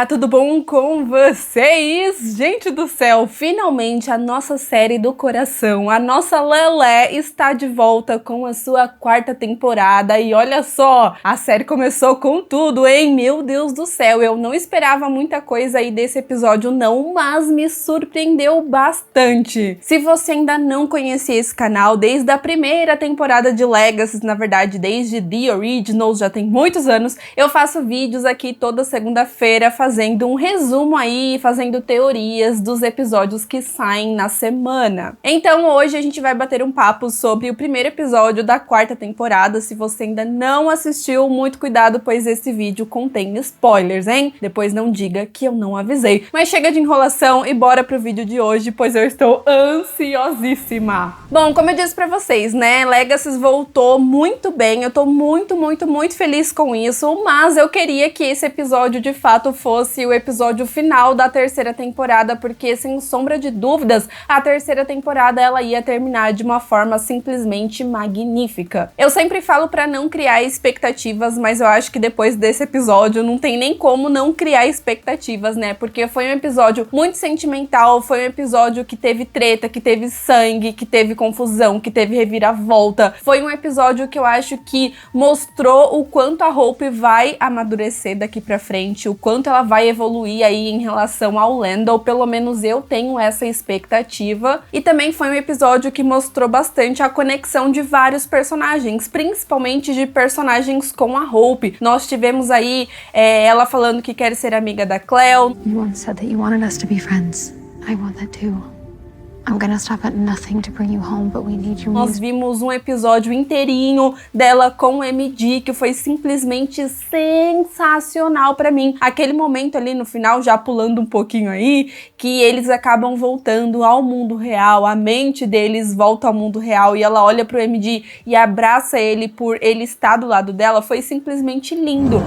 Olá, tudo bom com vocês? Gente do céu, finalmente a nossa série do coração, a nossa Lelé está de volta com a sua 4ª temporada e olha só, a série começou com tudo, hein? Meu Deus do céu, eu não esperava muita coisa aí desse episódio não, mas me surpreendeu bastante. Se você ainda não conhecia esse canal desde a primeira temporada de Legacy, na verdade desde The Originals, já tem muitos anos, eu faço vídeos aqui toda segunda-feira fazendo um resumo aí, fazendo teorias dos episódios que saem na semana. Então hoje a gente vai bater um papo sobre o primeiro episódio da 4ª temporada. Se você ainda não assistiu, muito cuidado, pois esse vídeo contém spoilers, hein? Depois não diga que eu não avisei. Mas chega de enrolação e bora pro vídeo de hoje, pois eu estou ansiosíssima. Bom, como eu disse pra vocês, né, Legacy voltou muito bem, eu tô muito feliz com isso, mas eu queria que esse episódio de fato fosse o episódio final da 3ª temporada, porque sem sombra de dúvidas, a 3ª temporada ela ia terminar de uma forma simplesmente magnífica. Eu sempre falo pra não criar expectativas, mas eu acho que depois desse episódio não tem nem como não criar expectativas, né? Porque foi um episódio muito sentimental, foi um episódio que teve treta, que teve sangue, que teve confusão, que teve reviravolta. Foi um episódio que eu acho que mostrou o quanto a Hope vai amadurecer daqui pra frente, o quanto ela vai evoluir aí em relação ao Lando, pelo menos eu tenho essa expectativa. E também foi um episódio que mostrou bastante a conexão de vários personagens, principalmente de personagens com a Hope. Nós tivemos aí ela falando que quer ser amiga da Cleo. You once said that you wanted us to be friends. I want that too. I'm gonna stop at nothing to bring you home, but we need your music. Nós vimos um episódio inteirinho dela com o MD, que foi simplesmente sensacional pra mim. Aquele momento ali no final, já pulando um pouquinho aí, que eles acabam voltando ao mundo real, a mente deles volta ao mundo real e ela olha pro MD e abraça ele por ele estar do lado dela, foi simplesmente lindo.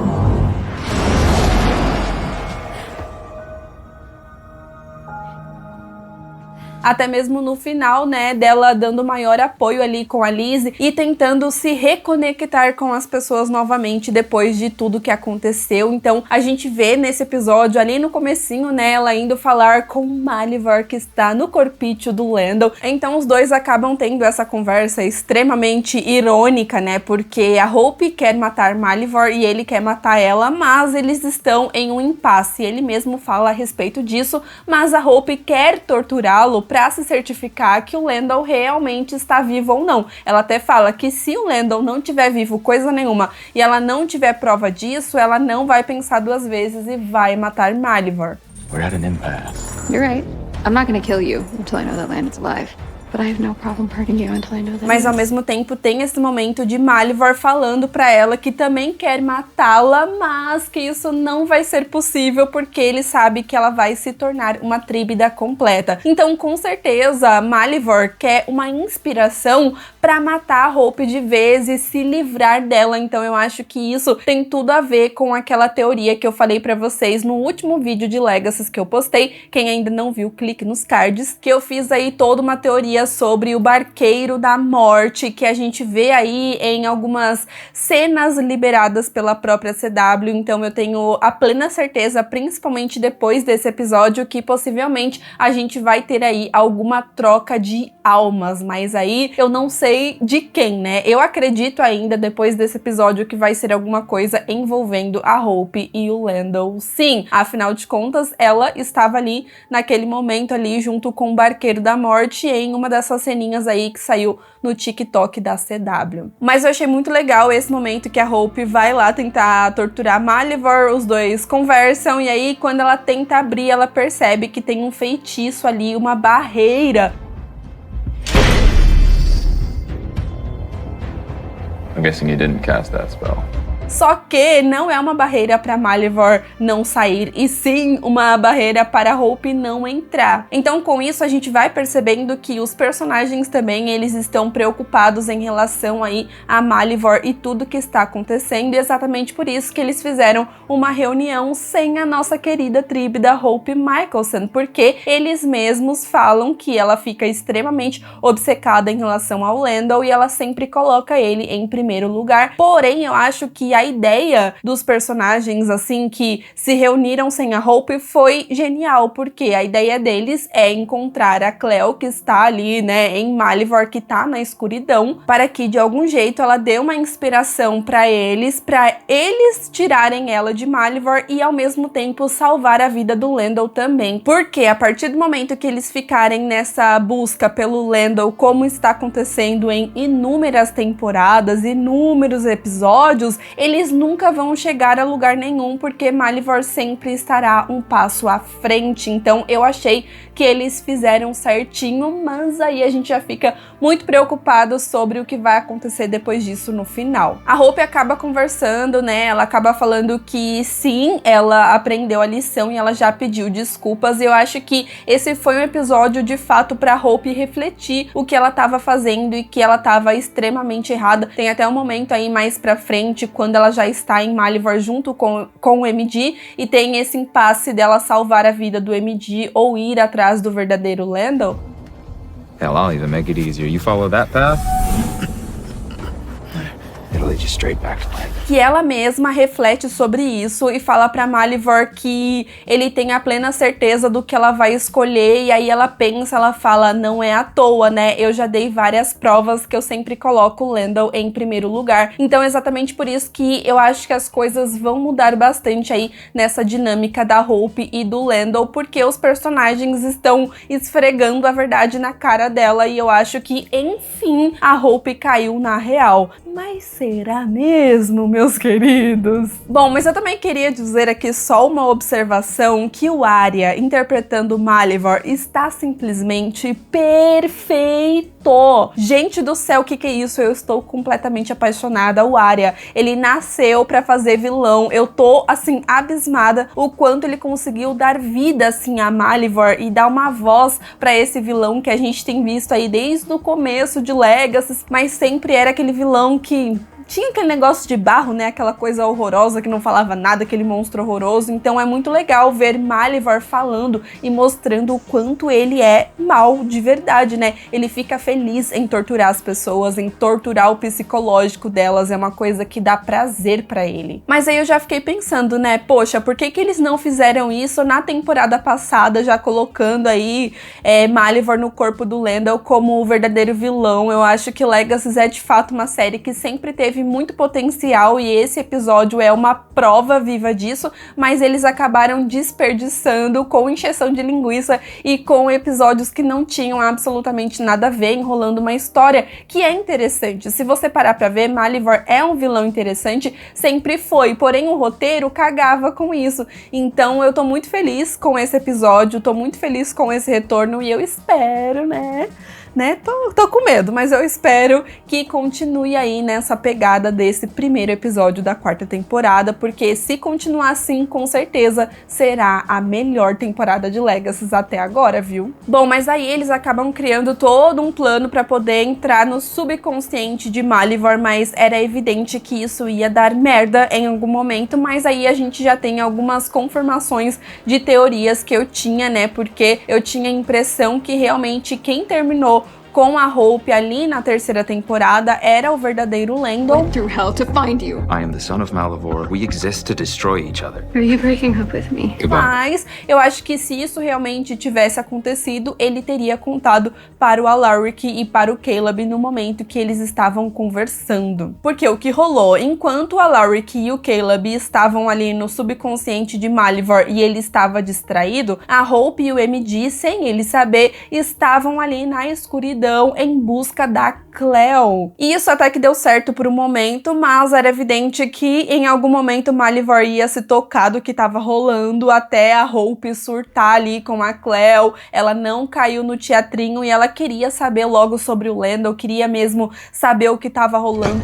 Até mesmo no final, né, dela dando maior apoio ali com a Lizzie e tentando se reconectar com as pessoas novamente depois de tudo que aconteceu. Então a gente vê nesse episódio, ali no comecinho, né, ela indo falar com Malivar, que está no corpício do Lando. Então os dois acabam tendo essa conversa extremamente irônica, né, porque a Hope quer matar Malivar e ele quer matar ela, mas eles estão em um impasse. Ele mesmo fala a respeito disso, mas a Hope quer torturá-lo para se certificar que o Lando realmente está vivo ou não. Ela até fala que se o Lando não tiver vivo coisa nenhuma e ela não tiver prova disso, ela não vai pensar duas vezes e vai matar Malivar. We're at an impasse. You're right. I'm not gonna kill you until I know that Landon's alive. But I have no problem hurting you until I know that. Mas ao mesmo tempo tem esse momento de Malivar falando pra ela que também quer matá-la, mas que isso não vai ser possível porque ele sabe que ela vai se tornar uma tríbida completa. Então com certeza Malivar quer uma inspiração pra matar a Hope de vez e se livrar dela. Então eu acho que isso tem tudo a ver com aquela teoria que eu falei pra vocês no último vídeo de Legacy que eu postei. Quem ainda não viu, clique nos cards, que eu fiz aí toda uma teoria sobre o Barqueiro da Morte, que a gente vê aí em algumas cenas liberadas pela própria CW. Então eu tenho a plena certeza, principalmente depois desse episódio, que possivelmente a gente vai ter aí alguma troca de almas, mas aí eu não sei de quem, né? Eu acredito ainda, depois desse episódio, que vai ser alguma coisa envolvendo a Hope e o Lando, sim. Afinal de contas, ela estava ali, naquele momento ali, junto com o Barqueiro da Morte, em uma dessas ceninhas aí que saiu no TikTok da CW. Mas eu achei muito legal esse momento que a Hope vai lá tentar torturar Malivar, os dois conversam, e aí quando ela tenta abrir, ela percebe que tem um feitiço ali, uma barreira. I'm guessing you didn't cast that spell. Só que não é uma barreira para Malivar não sair, e sim uma barreira para a Hope não entrar. Então com isso a gente vai percebendo que os personagens também, eles estão preocupados em relação aí a Malivar e tudo que está acontecendo, e exatamente por isso que eles fizeram uma reunião sem a nossa querida tríbida Hope Mikaelson, porque eles mesmos falam que ela fica extremamente obcecada em relação ao Lando e ela sempre coloca ele em primeiro lugar. Porém, eu acho que a ideia dos personagens, assim, que se reuniram sem a Hope foi genial, porque a ideia deles é encontrar a Cleo, que está ali, né, em Malivor, que tá na escuridão, para que de algum jeito ela dê uma inspiração para eles tirarem ela de Malivor e ao mesmo tempo salvar a vida do Lendl também. Porque a partir do momento que eles ficarem nessa busca pelo Lendl, como está acontecendo em inúmeras temporadas, inúmeros episódios, eles nunca vão chegar a lugar nenhum, porque Malivor sempre estará um passo à frente. Então eu achei que eles fizeram certinho, mas aí a gente já fica muito preocupado sobre o que vai acontecer depois disso no final. A Hope acaba conversando, né, ela acaba falando que sim, ela aprendeu a lição e ela já pediu desculpas, e eu acho que esse foi um episódio de fato pra Hope refletir o que ela tava fazendo e que ela tava extremamente errada. Tem até um momento aí mais pra frente, quando ela já está em Malivor junto com o MD, e tem esse impasse dela salvar a vida do MD ou ir atrás do verdadeiro Lendl. Hell, I'll even make it easier. You follow that path, it'll lead you straight back to land. Que ela mesma reflete sobre isso e fala pra Malivor que ele tem a plena certeza do que ela vai escolher, e aí ela pensa, ela fala, não é à toa, né, eu já dei várias provas que eu sempre coloco o Lendl em primeiro lugar. Então exatamente por isso que eu acho que as coisas vão mudar bastante aí nessa dinâmica da Hope e do Lendl, porque os personagens estão esfregando a verdade na cara dela, e eu acho que, enfim, a Hope caiu na real. Mas será mesmo, meus queridos? Bom, mas eu também queria dizer aqui só uma observação, que o Arya, interpretando Malivor, está simplesmente perfeito. Gente do céu, o que é isso? Eu estou completamente apaixonada. O Arya, ele nasceu pra fazer vilão. Eu tô, assim, abismada o quanto ele conseguiu dar vida, assim, a Malivor e dar uma voz pra esse vilão que a gente tem visto aí desde o começo de Legacy, mas sempre era aquele vilão que tinha aquele negócio de barro, né, aquela coisa horrorosa que não falava nada, aquele monstro horroroso. Então é muito legal ver Malivor falando e mostrando o quanto ele é mal de verdade, né? Ele fica feliz em torturar as pessoas, em torturar o psicológico delas, é uma coisa que dá prazer pra ele. Mas aí eu já fiquei pensando, né, poxa, por que eles não fizeram isso na temporada passada, já colocando aí Malivor no corpo do Lendl como o verdadeiro vilão? Eu acho que Legacy é de fato uma série que sempre teve muito potencial, e esse episódio é uma prova viva disso, mas eles acabaram desperdiçando com encheção de linguiça e com episódios que não tinham absolutamente nada a ver, enrolando uma história que é interessante. Se você parar pra ver, Malivor é um vilão interessante, sempre foi, porém o roteiro cagava com isso. Então eu tô muito feliz com esse episódio, tô muito feliz com esse retorno, e eu espero, né, tô com medo, mas eu espero que continue aí nessa pegada desse primeiro episódio da quarta temporada, porque se continuar assim, com certeza será a melhor temporada de Legacy até agora, viu? Bom, mas aí eles acabam criando todo um plano pra poder entrar no subconsciente de Malivor, mas era evidente que isso ia dar merda em algum momento, mas aí a gente já tem algumas confirmações de teorias que eu tinha, né, porque eu tinha a impressão que realmente quem terminou com a Hope ali na terceira temporada era o verdadeiro Lendl. Went through hell to find you. I am the son of Malivor. We exist to destroy each other. Are you breaking up with me? Goodbye. Mas eu acho que se isso realmente tivesse acontecido, ele teria contado para o Alaric e para o Caleb no momento que eles estavam conversando. Porque o que rolou? Enquanto o Alaric e o Caleb estavam ali no subconsciente de Malivor e ele estava distraído, a Hope e o MD, sem ele saber, estavam ali na escuridão em busca da Cleo. E isso até que deu certo por um momento, mas era evidente que em algum momento Malivor ia se tocar do que estava rolando, até a Hope surtar ali com a Cleo. Ela não caiu no teatrinho e ela queria saber logo sobre o Lendl, queria mesmo saber o que estava rolando.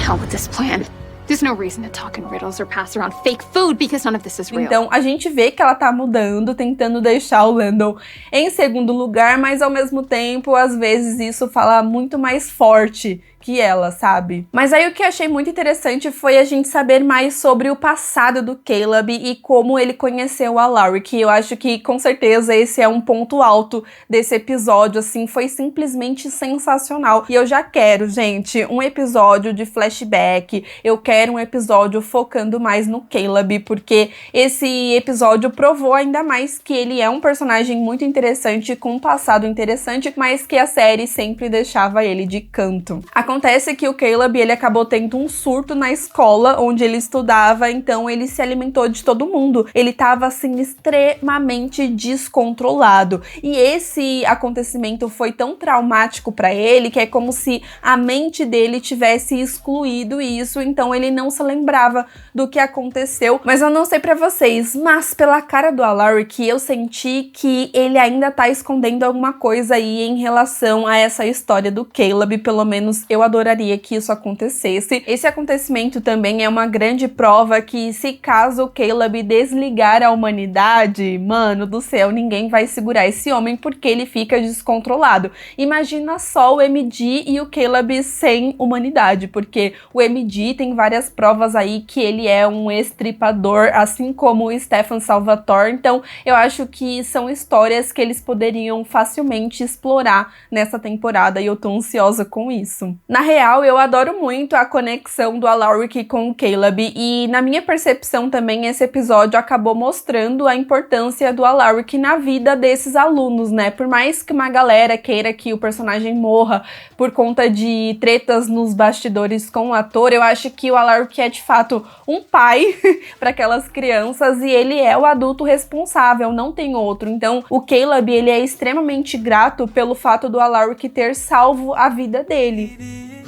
Hell with this plan. There's no reason to talk in riddles or pass around fake food because none of this is real. Então a gente vê que ela tá mudando, tentando deixar o Lendl em segundo lugar, mas ao mesmo tempo, às vezes isso fala muito mais forte que ela, sabe? Mas aí o que eu achei muito interessante foi a gente saber mais sobre o passado do Caleb e como ele conheceu a Alaric. Eu acho que com certeza esse é um ponto alto desse episódio, assim, foi simplesmente sensacional. E eu já quero, gente, um episódio de flashback, eu quero um episódio focando mais no Caleb, porque esse episódio provou ainda mais que ele é um personagem muito interessante, com um passado interessante, mas que a série sempre deixava ele de canto. Acontece que o Caleb, ele acabou tendo um surto na escola onde ele estudava, então ele se alimentou de todo mundo. Ele tava, assim, extremamente descontrolado. E esse acontecimento foi tão traumático pra ele que é como se a mente dele tivesse excluído isso, então ele não se lembrava do que aconteceu. Mas eu não sei pra vocês, mas pela cara do Alaric eu senti que ele ainda tá escondendo alguma coisa aí em relação a essa história do Caleb, pelo menos eu adoraria que isso acontecesse. Esse acontecimento também é uma grande prova que se caso o Caleb desligar a humanidade, mano do céu, ninguém vai segurar esse homem porque ele fica descontrolado. Imagina só o MD e o Caleb sem humanidade, porque o MD tem várias provas aí que ele é um estripador, assim como o Stefan Salvatore, então eu acho que são histórias que eles poderiam facilmente explorar nessa temporada e eu tô ansiosa com isso. Na real, eu adoro muito a conexão do Alaric com o Caleb e na minha percepção também esse episódio acabou mostrando a importância do Alaric na vida desses alunos, né? Por mais que uma galera queira que o personagem morra por conta de tretas nos bastidores com o ator, eu acho que o Alaric é de fato um pai para aquelas crianças e ele é o adulto responsável, não tem outro. Então o Caleb, ele é extremamente grato pelo fato do Alaric ter salvo a vida dele.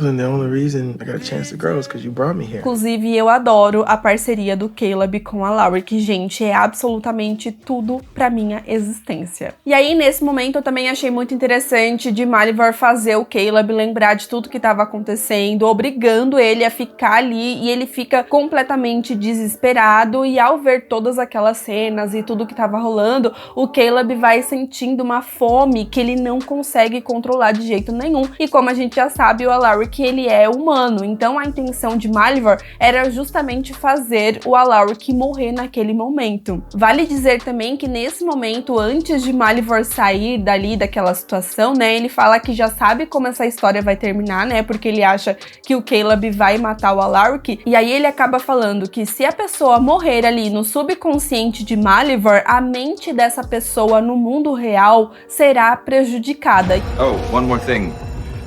And the only reason I got a chance to grow is because you brought me here. Inclusive, eu adoro a parceria do Caleb com a Alaric, gente, é absolutamente tudo pra minha existência. E aí, nesse momento, eu também achei muito interessante de Maliver fazer o Caleb lembrar de tudo que tava acontecendo, obrigando ele a ficar ali, e ele fica completamente desesperado, e ao ver todas aquelas cenas e tudo que tava rolando, o Caleb vai sentindo uma fome que ele não consegue controlar de jeito nenhum, e como a gente já sabe, o Alaric, ele é humano, então a intenção de Maliver era justamente fazer o Alaric morrer naquele momento. Vale dizer também que nesse momento, antes de Maliver sair dali daquela situação, né, ele fala que já sabe como essa história vai terminar, né, porque ele acha que o Caleb vai matar o Alaric, e aí ele acaba falando que se a pessoa morrer ali no subconsciente de Maliver, a mente dessa pessoa no mundo real será prejudicada. Oh, one more thing.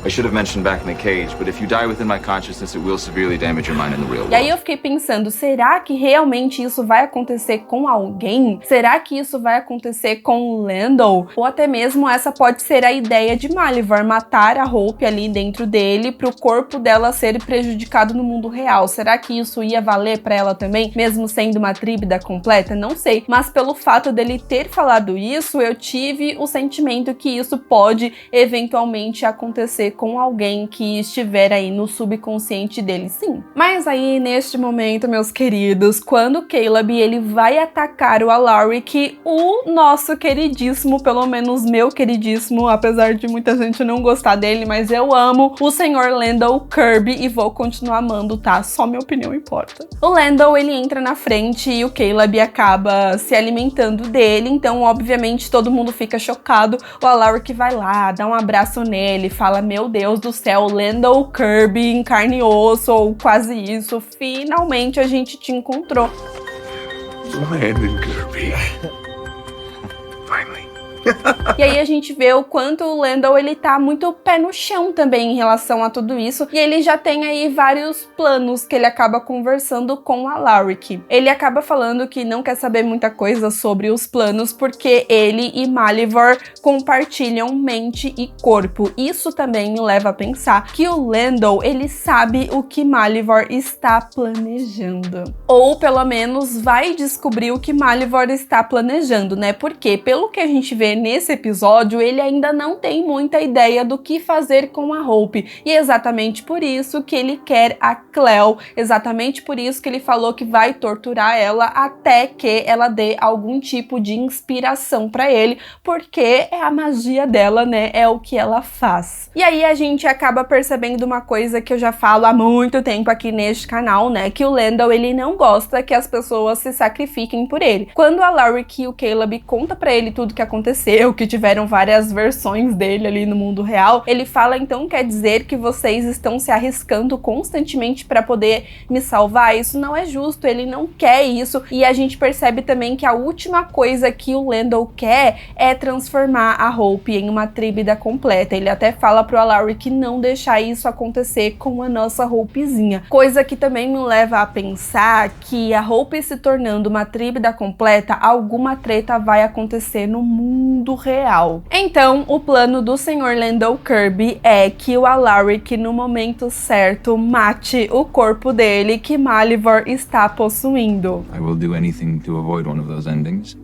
I should have mentioned back in the cage, but if you die within my consciousness, it will severely damage your mind in the real world. E aí eu fiquei pensando, será que realmente isso vai acontecer com alguém? Será que isso vai acontecer com o Lando? Ou até mesmo essa pode ser a ideia de Maliver, matar a Hope ali dentro dele pro corpo dela ser prejudicado no mundo real. Será que isso ia valer pra ela também, mesmo sendo uma tríbida completa? Não sei, mas pelo fato dele ter falado isso, eu tive o sentimento que isso pode eventualmente acontecer com alguém que estiver aí no subconsciente dele, sim. Mas aí, neste momento, meus queridos, quando o Caleb, ele vai atacar o Alaric, o nosso queridíssimo, pelo menos meu queridíssimo, apesar de muita gente não gostar dele, mas eu amo o senhor Lando Kirby e vou continuar amando, tá? Só minha opinião importa. O Lando, ele entra na frente e o Caleb acaba se alimentando dele, então, obviamente, todo mundo fica chocado. O Alaric vai lá, dá um abraço nele, fala, meu Deus do céu, Lando Kirby em carne e osso, ou quase isso, finalmente a gente te encontrou. Landon Kirby. Finally. E aí a gente vê o quanto o Lando, ele tá muito pé no chão também em relação a tudo isso, e ele já tem aí vários planos que ele acaba conversando com o Alaric. Ele acaba falando que não quer saber muita coisa sobre os planos porque ele e Maliver compartilham mente e corpo. Isso também me leva a pensar que o Lando, ele sabe o que Maliver está planejando. Ou pelo menos vai descobrir o que Maliver está planejando, né? Porque pelo que a gente vê né, nesse episódio, ele ainda não tem muita ideia do que fazer com a Hope. E é exatamente por isso que ele quer a Cleo, exatamente por isso que ele falou que vai torturar ela até que ela dê algum tipo de inspiração pra ele, porque é a magia dela, né, é o que ela faz. E aí a gente acaba percebendo uma coisa que eu já falo há muito tempo aqui neste canal, né, que o Lando, ele não gosta que as pessoas se sacrifiquem por ele. Quando a Alaric e o Caleb conta pra ele tudo que aconteceu, que tiveram várias versões dele ali no mundo real, ele fala, então quer dizer que vocês estão se arriscando constantemente pra poder me salvar? Isso não é justo, ele não quer isso. E a gente percebe também que a última coisa que o Lando quer é transformar a Hope em uma tríbida completa. Ele até fala pro Alaric não deixar isso acontecer com a nossa Hopezinha. Coisa que também me leva a pensar que a Hope se tornando uma tríbida completa, alguma treta vai acontecer no mundo real. Então, o plano do Sr. Lando Kirby é que o Alaric, no momento certo, mate o corpo dele que Malivor está possuindo. I will do anything to avoid one of those endings.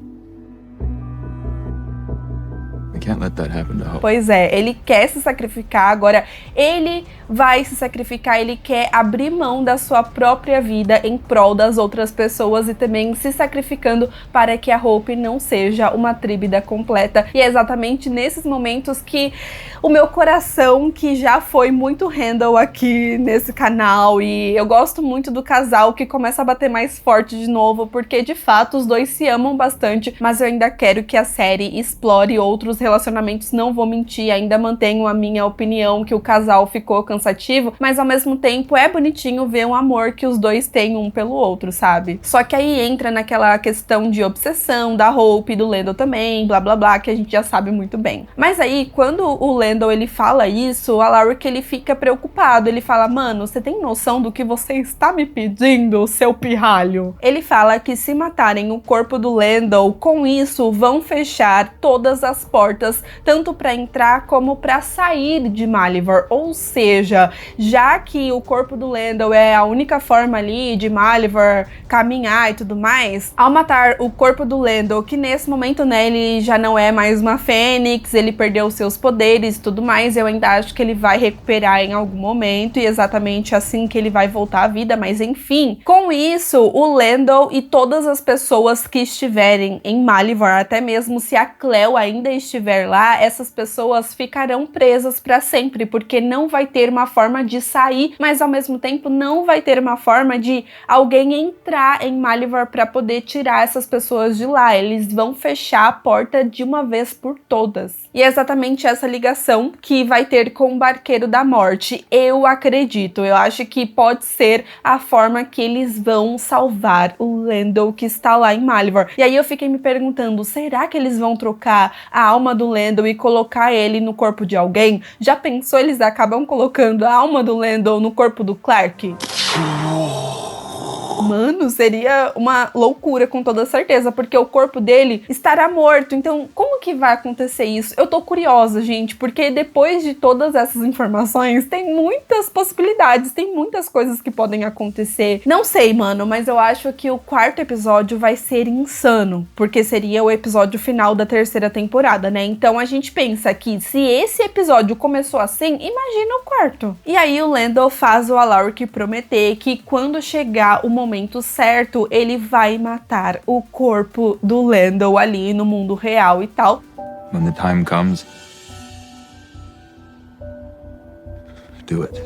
I can't let that happen to Hope. Pois é, ele quer se sacrificar, agora ele vai se sacrificar, ele quer abrir mão da sua própria vida em prol das outras pessoas e também se sacrificando para que a Hope não seja uma tríbida completa. E é exatamente nesses momentos que o meu coração, que já foi muito Randall aqui nesse canal, e eu gosto muito do casal que começa a bater mais forte de novo, porque de fato os dois se amam bastante, mas eu ainda quero que a série explore outros relacionamentos, não vou mentir, ainda mantenho a minha opinião que o casal ficou cansativo, mas ao mesmo tempo é bonitinho ver um amor que os dois têm um pelo outro, sabe? Só que aí entra naquela questão de obsessão da Hope e do Lando também, blá blá blá, que a gente já sabe muito bem. Mas aí, quando o Lando, ele fala isso, o Alaric, ele fica preocupado, ele fala, mano, você tem noção do que você está me pedindo, seu pirralho? Ele fala que se matarem o corpo do Lando, com isso vão fechar todas as portas, tanto para entrar como para sair de Malivor, ou seja, já que o corpo do Lando é a única forma ali de Malivor caminhar e tudo mais, ao matar o corpo do Lando, que nesse momento, né, ele já não é mais uma fênix, ele perdeu seus poderes e tudo mais, eu ainda acho que ele vai recuperar em algum momento, e exatamente assim que ele vai voltar à vida, mas enfim, com isso, o Lando e todas as pessoas que estiverem em Malivor, até mesmo se a Cleo ainda estiver lá, essas pessoas ficarão presas para sempre, porque não vai ter uma forma de sair, mas ao mesmo tempo não vai ter uma forma de alguém entrar em Malivor para poder tirar essas pessoas de lá. Eles vão fechar a porta de uma vez por todas. E é exatamente essa ligação que vai ter com o Barqueiro da Morte. Eu acredito, eu acho que pode ser a forma que eles vão salvar o Lando que está lá em Malivor. E aí eu fiquei me perguntando, será que eles vão trocar a alma do Lando e colocar ele no corpo de alguém? Já pensou, eles acabam colocando a alma do Lando no corpo do Clark? Mano, seria uma loucura com toda certeza, porque o corpo dele estará morto. Então, como que vai acontecer isso? Eu tô curiosa, gente, porque depois de todas essas informações, tem muitas possibilidades, tem muitas coisas que podem acontecer. Não sei, mano, mas eu acho que o quarto episódio vai ser insano, porque seria o episódio final da terceira temporada, né? Então a gente pensa que se esse episódio começou assim, imagina o quarto. E aí o Lando faz o Alaric prometer que quando chegar o momento certo, ele vai matar o corpo do Lando ali no mundo real e tal. When the time comes, do it.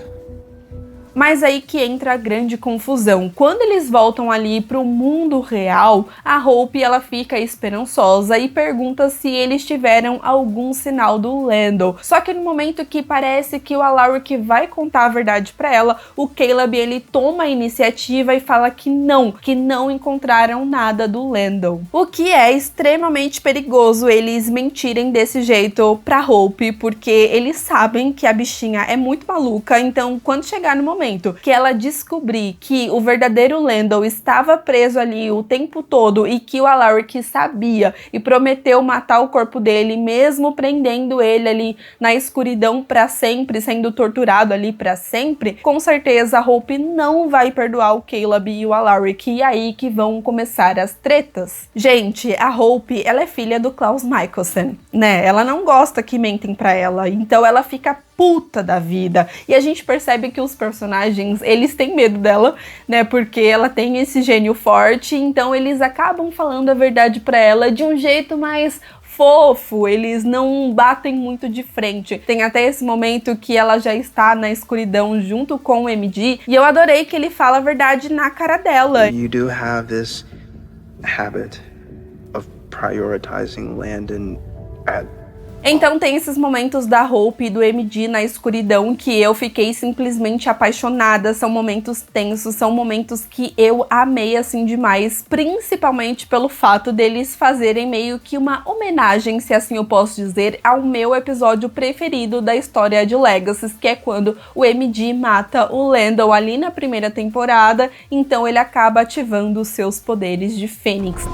Mas aí que entra a grande confusão. Quando eles voltam ali pro mundo real, a Hope, ela fica esperançosa e pergunta se eles tiveram algum sinal do Lando. Só que no momento que parece que o Alaric vai contar a verdade pra ela, o Caleb, ele toma a iniciativa e fala que não encontraram nada do Lando. O que é extremamente perigoso eles mentirem desse jeito pra Hope, porque eles sabem que a bichinha é muito maluca, então quando chegar no momento momento que ela descobrir que o verdadeiro Lando estava preso ali o tempo todo e que o Alaric sabia e prometeu matar o corpo dele, mesmo prendendo ele ali na escuridão pra sempre, sendo torturado ali pra sempre, com certeza a Hope não vai perdoar o Caleb e o Alaric, e aí que vão começar as tretas. Gente, a Hope, ela é filha do Klaus Mikaelsen, né? Ela não gosta que mentem pra ela, então ela fica puta da vida. E a gente percebe que os personagens, eles têm medo dela, né? Porque ela tem esse gênio forte, então eles acabam falando a verdade pra ela de um jeito mais fofo, eles não batem muito de frente. Tem até esse momento que ela já está na escuridão junto com o MD, e eu adorei que ele fala a verdade na cara dela. You do have this habit of prioritizing Landon at Então tem esses momentos da Hope e do MD na escuridão que eu fiquei simplesmente apaixonada, são momentos tensos, são momentos que eu amei assim demais, principalmente pelo fato deles fazerem meio que uma homenagem, se assim eu posso dizer, ao meu episódio preferido da história de Legacy, que é quando o MD mata o Lando ali na primeira temporada, então ele acaba ativando os seus poderes de Fênix.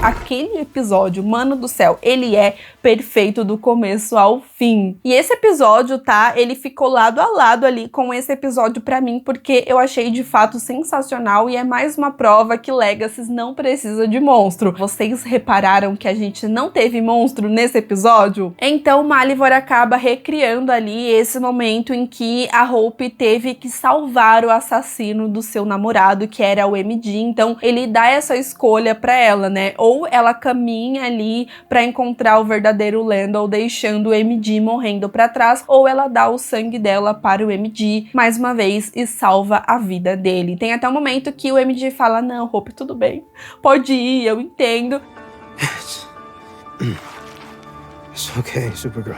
Aquele episódio, mano do céu, ele é perfeito do começo ao fim. E esse episódio, tá, ele ficou lado a lado ali com esse episódio pra mim, porque eu achei de fato sensacional e é mais uma prova que Legacy não precisa de monstro. Vocês repararam que a gente não teve monstro nesse episódio? Então Malivor acaba recriando ali esse momento em que a Hope teve que salvar o assassino do seu namorado, que era o MD. Então ele dá essa escolha pra ela, né? Ou ela caminha ali pra encontrar o verdadeiro Lando, deixando o MD morrendo pra trás, ou ela dá o sangue dela para o MD mais uma vez e salva a vida dele. Tem até um momento que o MD fala: não, Hope, tudo bem, pode ir, eu entendo. It's okay, Supergirl.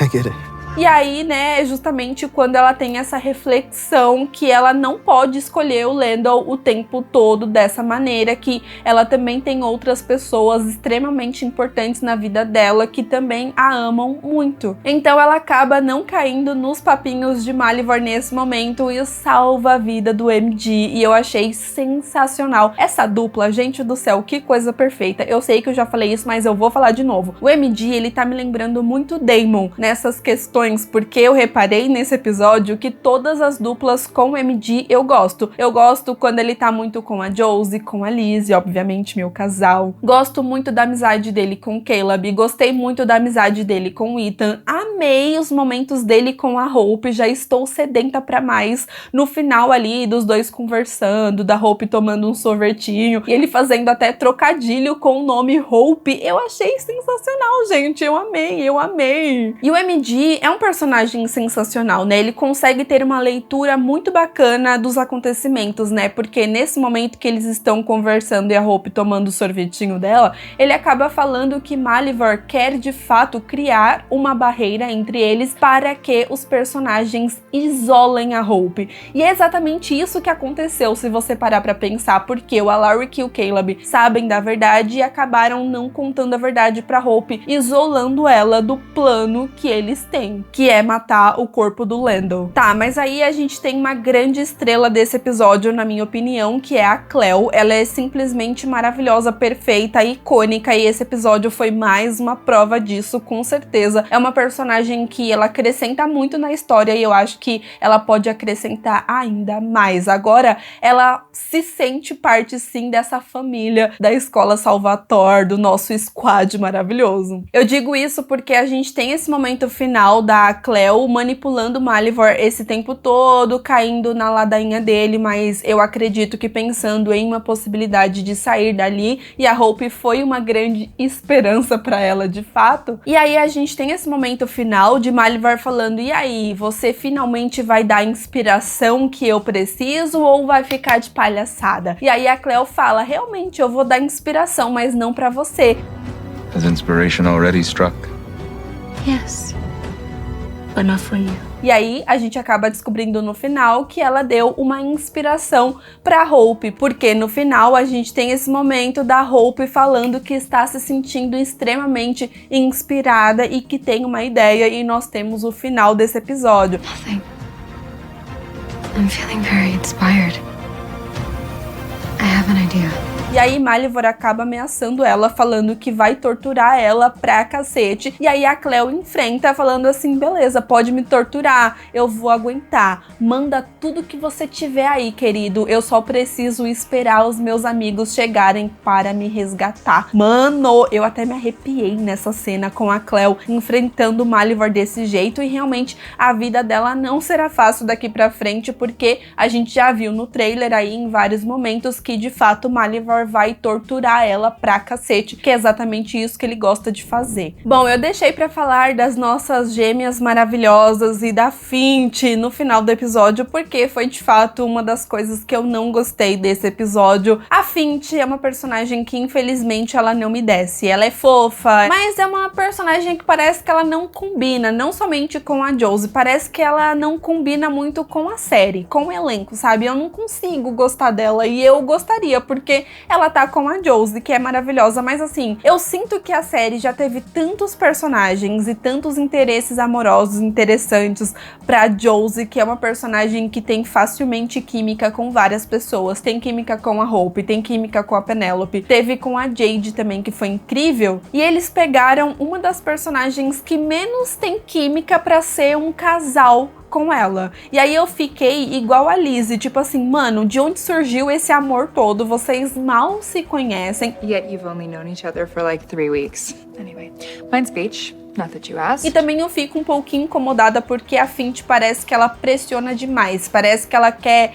I get it. E aí, né, é justamente quando ela tem essa reflexão que ela não pode escolher o Lando o tempo todo dessa maneira, que ela também tem outras pessoas extremamente importantes na vida dela que também a amam muito. Então ela acaba não caindo nos papinhos de Malivor nesse momento e salva a vida do MD, e eu achei sensacional. Essa dupla, gente do céu, que coisa perfeita. Eu sei que eu já falei isso, mas eu vou falar de novo. O MD, ele tá me lembrando muito Damon nessas questões, porque eu reparei nesse episódio que todas as duplas com o MD eu gosto. Eu gosto quando ele tá muito com a Josie, com a Lizzie, obviamente meu casal. Gosto muito da amizade dele com o Caleb, gostei muito da amizade dele com o Ethan. Amei os momentos dele com a Hope, já estou sedenta pra mais. No final ali, dos dois conversando, da Hope tomando um sorvetinho, e ele fazendo até trocadilho com o nome Hope, eu achei sensacional, gente. Eu amei, eu amei. E o MD é um personagem sensacional, né? Ele consegue ter uma leitura muito bacana dos acontecimentos, né? Porque nesse momento que eles estão conversando e a Hope tomando o sorvetinho dela, ele acaba falando que Malivor quer de fato criar uma barreira entre eles para que os personagens isolem a Hope. E é exatamente isso que aconteceu, se você parar pra pensar, porque o Alaric e o Caleb sabem da verdade e acabaram não contando a verdade pra Hope, isolando ela do plano que eles têm, que é matar o corpo do Lando. Tá, mas aí a gente tem uma grande estrela desse episódio, na minha opinião, que é a Cleo. Ela é simplesmente maravilhosa, perfeita, icônica, e esse episódio foi mais uma prova disso, com certeza. É uma personagem que ela acrescenta muito na história e eu acho que ela pode acrescentar ainda mais. Agora, ela se sente parte, sim, dessa família da Escola Salvatore, do nosso squad maravilhoso. Eu digo isso porque a gente tem esse momento final da Cleo manipulando Malivor esse tempo todo, caindo na ladainha dele, mas eu acredito que pensando em uma possibilidade de sair dali, e a Hope foi uma grande esperança pra ela de fato. E aí a gente tem esse momento final de Malivor falando: e aí, você finalmente vai dar a inspiração que eu preciso ou vai ficar de palhaçada? E aí a Cleo fala: realmente eu vou dar inspiração, mas não pra você. Has inspiration already struck? Yes, but not for you. E aí a gente acaba descobrindo no final que ela deu uma inspiração pra Hope, porque no final a gente tem esse momento da Hope falando que está se sentindo extremamente inspirada e que tem uma ideia, e nós temos o final desse episódio. Nothing. I'm feeling very inspired. I have an idea. E aí Malivor acaba ameaçando ela, falando que vai torturar ela pra cacete. E aí a Cleo enfrenta, falando assim, beleza, pode me torturar, eu vou aguentar. Manda tudo que você tiver aí, querido. Eu só preciso esperar os meus amigos chegarem para me resgatar. Mano, eu até me arrepiei nessa cena com a Cleo enfrentando Malivor desse jeito. E realmente a vida dela não será fácil daqui pra frente, porque a gente já viu no trailer aí em vários momentos que de fato Malivor vai torturar ela pra cacete, que é exatamente isso que ele gosta de fazer. Bom, eu deixei pra falar das nossas gêmeas maravilhosas e da Fint no final do episódio, porque foi de fato uma das coisas que eu não gostei desse episódio. A Fint é uma personagem que infelizmente ela não me desce. Ela é fofa, mas é uma personagem que parece que ela não combina, não somente com a Josie, parece que ela não combina muito com a série, com o elenco, sabe? Eu não consigo gostar dela, e eu gostaria, porque ela tá com a Josie, que é maravilhosa, mas assim, eu sinto que a série já teve tantos personagens e tantos interesses amorosos interessantes pra Josie, que é uma personagem que tem facilmente química com várias pessoas. Tem química com a Hope, tem química com a Penelope, teve com a Jade também, que foi incrível. E eles pegaram uma das personagens que menos tem química pra ser um casal com ela. E aí eu fiquei igual a Lizzie, tipo assim, mano, de onde surgiu esse amor todo? Vocês mal se conhecem. Yet you've only known each other for like 3 weeks. Anyway, mine's Beach. Not that you asked. E também eu fico um pouquinho incomodada porque a Fint parece que ela pressiona demais. Parece que ela quer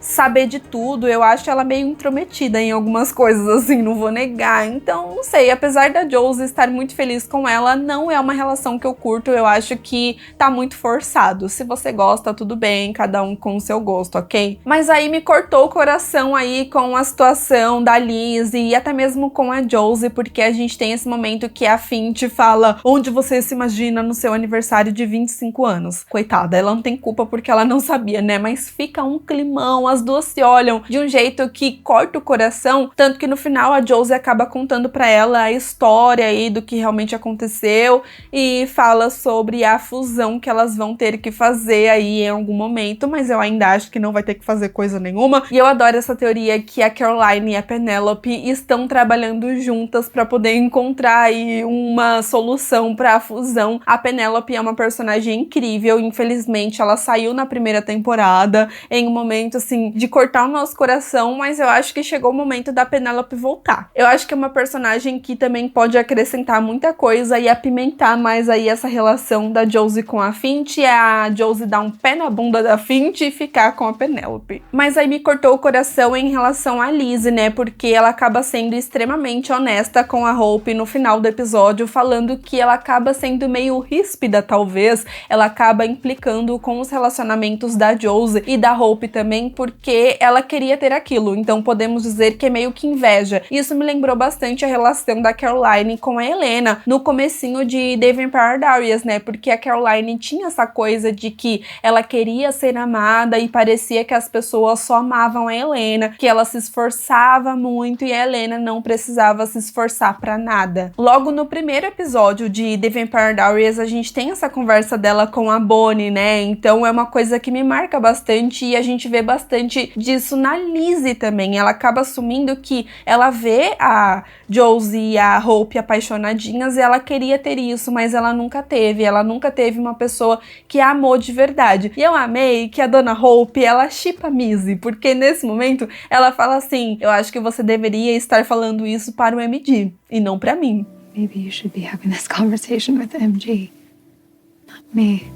saber de tudo. Eu acho ela meio intrometida em algumas coisas, assim, não vou negar. Então, não sei, apesar da Josie estar muito feliz com ela, não é uma relação que eu curto. Eu acho que tá muito forçado. Se você gosta, tudo bem, cada um com o seu gosto, ok? Mas aí me cortou o coração aí com a situação da Lizzie e até mesmo com a Josie, porque a gente tem esse momento que a Fint fala: onde você se imagina no seu aniversário de 25 anos? Coitada, ela não tem culpa porque ela não sabia, né? Mas fica um climão, as duas se olham de um jeito que corta o coração, tanto que no final a Josie acaba contando pra ela a história aí do que realmente aconteceu e fala sobre a fusão que elas vão ter que fazer aí em algum momento, mas eu ainda acho que não vai ter que fazer coisa nenhuma. E eu adoro essa teoria que a Caroline e a Penelope estão trabalhando juntas pra poder encontrar aí uma solução pra fusão. A Penelope é uma personagem incrível, infelizmente ela saiu na primeira temporada em um momento assim de cortar o nosso coração, mas eu acho que chegou o momento da Penelope voltar. Eu acho que é uma personagem que também pode acrescentar muita coisa e apimentar mais aí essa relação da Josie com a Fint, e a Josie dar um pé na bunda da Fint e ficar com a Penelope. Mas aí me cortou o coração em relação a Lizzie, né, porque ela acaba sendo extremamente honesta com a Hope no final do episódio, falando que ela acaba sendo meio ríspida, talvez, ela acaba implicando com os relacionamentos da Josie e da Hope também, porque ela queria ter aquilo, então podemos dizer que é meio que inveja. Isso me lembrou bastante a relação da Caroline com a Helena no comecinho de The Vampire Diaries, né, porque a Caroline tinha essa coisa de que ela queria ser amada e parecia que as pessoas só amavam a Helena, que ela se esforçava muito e a Helena não precisava se esforçar pra nada. Logo no primeiro episódio de The Vampire Diaries a gente tem essa conversa dela com a Bonnie, né, então é uma coisa que me marca bastante e a gente vê bastante disso na Lizzie também. Ela acaba assumindo que ela vê a Josie e a Hope apaixonadinhas e ela queria ter isso, mas ela nunca teve. Ela nunca teve uma pessoa que a amou de verdade. E eu amei que a dona Hope, ela shippa a Missy, porque nesse momento ela fala assim: eu acho que você deveria estar falando isso para o MG e não para mim. Maybe you should be having this conversation with MG, not me.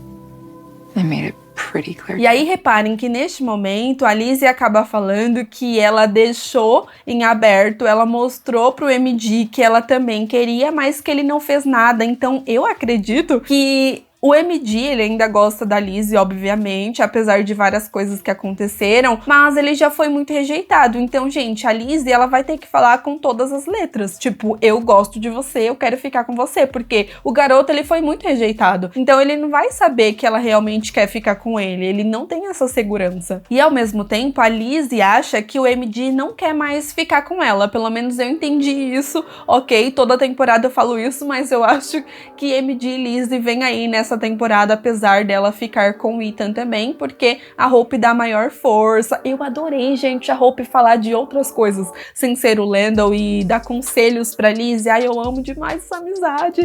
I made it pretty clear. E aí reparem que neste momento a Lizzie acaba falando que ela deixou em aberto, ela mostrou pro MG que ela também queria, mas que ele não fez nada. Então eu acredito que O MD, ele ainda gosta da Lizzie, obviamente, apesar de várias coisas que aconteceram, mas ele já foi muito rejeitado. Então, gente, a Lizzie, ela vai ter que falar com todas as letras. Tipo, eu gosto de você, eu quero ficar com você, porque o garoto, ele foi muito rejeitado. Então, ele não vai saber que ela realmente quer ficar com ele não tem essa segurança. E, ao mesmo tempo, a Lizzie acha que o MD não quer mais ficar com ela. Pelo menos eu entendi isso, ok? Toda temporada eu falo isso, mas eu acho que MD e Lizzie vem aí nessa temporada, apesar dela ficar com o Ethan também, porque a Hope dá maior força. Eu adorei, gente, a Hope falar de outras coisas sem ser o Landon e dar conselhos pra Lizzie. Ai, eu amo demais essa amizade.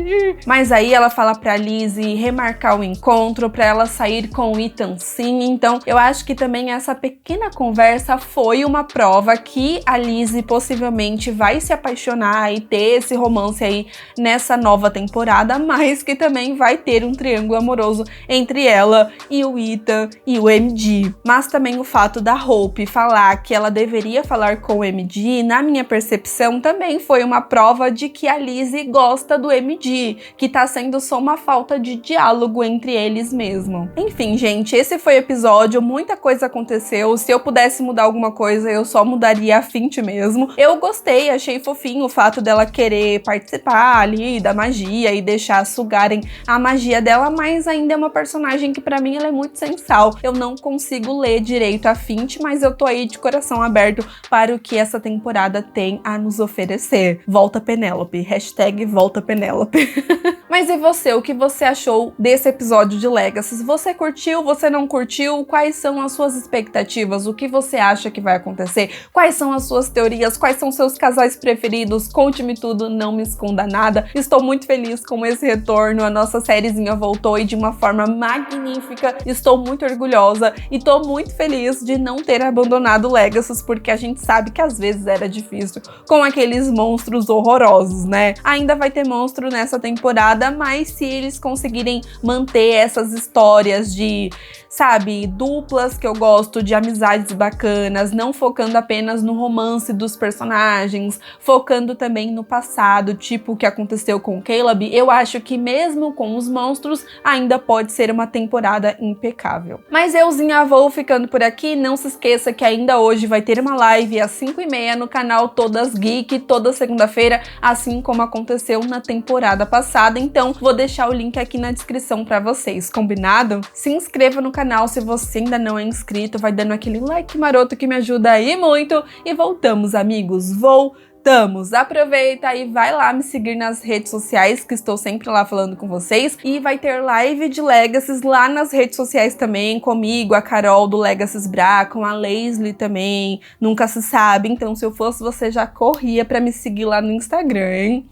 Mas aí ela fala pra Lizzie remarcar o encontro, pra ela sair com o Ethan sim. Então eu acho que também essa pequena conversa foi uma prova que a Lizzie possivelmente vai se apaixonar e ter esse romance aí nessa nova temporada, mas que também vai ter um triângulo amoroso entre ela e o Ethan e o MD. Mas também o fato da Hope falar que ela deveria falar com o MD, na minha percepção, também foi uma prova de que a Lizzie gosta do MD, que tá sendo só uma falta de diálogo entre eles mesmo. Enfim, gente, esse foi o episódio, muita coisa aconteceu. Se eu pudesse mudar alguma coisa, eu só mudaria a Fint mesmo. Eu gostei, achei fofinho o fato dela querer participar ali da magia e deixar sugarem a magia dela, mas ainda é uma personagem que pra mim ela é muito sem sal. Eu não consigo ler direito a Fint, mas eu tô aí de coração aberto para o que essa temporada tem a nos oferecer. Volta Penélope, hashtag volta Penélope. Mas e você, o que você achou desse episódio de Legacy? Você curtiu, você não curtiu? Quais são as suas expectativas? O que você acha que vai acontecer? Quais são as suas teorias? Quais são seus casais preferidos? Conte-me tudo, não me esconda nada. Estou muito feliz com esse retorno, a nossa sériezinha voltou e de uma forma magnífica. Estou muito orgulhosa e tô muito feliz de não ter abandonado Legacy, porque a gente sabe que às vezes era difícil com aqueles monstros horrorosos, né? Ainda vai ter monstro nessa temporada, mas se eles conseguirem manter essas histórias de, sabe, duplas que eu gosto, de amizades bacanas, não focando apenas no romance dos personagens, focando também no passado, tipo o que aconteceu com o Caleb, eu acho que mesmo com os monstros, ainda pode ser uma temporada impecável. Mas euzinha vou ficando por aqui, não se esqueça que ainda hoje vai ter uma live às 5h30 no canal Todas Geek, toda segunda-feira, assim como aconteceu na temporada passada, então vou deixar o link aqui na descrição pra vocês, combinado? Se inscreva no canal se você ainda não é inscrito, vai dando aquele like maroto que me ajuda aí muito, e voltamos, amigos, voltamos! Aproveita e vai lá me seguir nas redes sociais, que estou sempre lá falando com vocês, e vai ter live de Legacy lá nas redes sociais também, comigo, a Carol do Legacy Bra, com a Leslie também, nunca se sabe, então se eu fosse você já corria pra me seguir lá no Instagram, hein?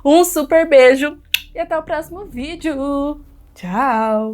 Um super beijo e até o próximo vídeo! Tchau!